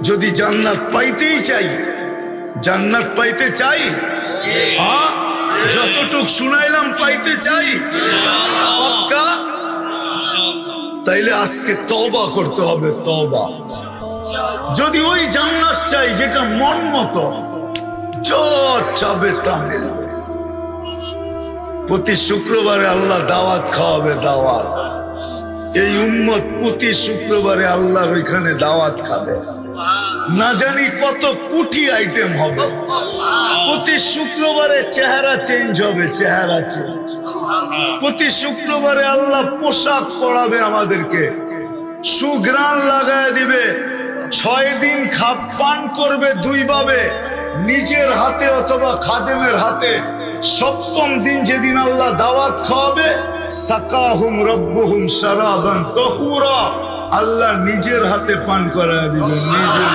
যদি জান্নাত পাইতেই চাই, জান্নাত পাইতে চাই, হ্যাঁ যতটুক শুনাইলাম পাইতে চাই পাক্কা, তাইলে আজকে তওবা করতে হবে। তওবা যদি ওই জান্নাত চাই যেটা মন মতো যা চাবে তা মিলবে। প্রতি শুক্রবারে আল্লাহ দাওয়াত খাওয়াবে, দাওয়াত। এই উম্মত প্রতি শুক্রবারে আল্লাহর ওইখানে দাওয়াত খাবে, না জানি কত কোটি আইটেম হবে। প্রতি শুক্রবারে চেহারা চেঞ্জ হবে, চেহারা চেঞ্জ। প্রতি শুক্রবারে আল্লাহ পোশাক পরাবে আমাদেরকে, সুঘ্রাণ লাগায় দিবে। 6 দিন পান করবে 2 ভাবে, নিজের হাতে অথবা খাদেমের হাতে। 7ম দিন যেদিন আল্লাহ দাওয়াত খাওয়াবে, সাকাহুম রব্বুহুম শারাবান তাহুরা, আল্লাহ নিজের হাতে পান করায় দিবেন, নিজের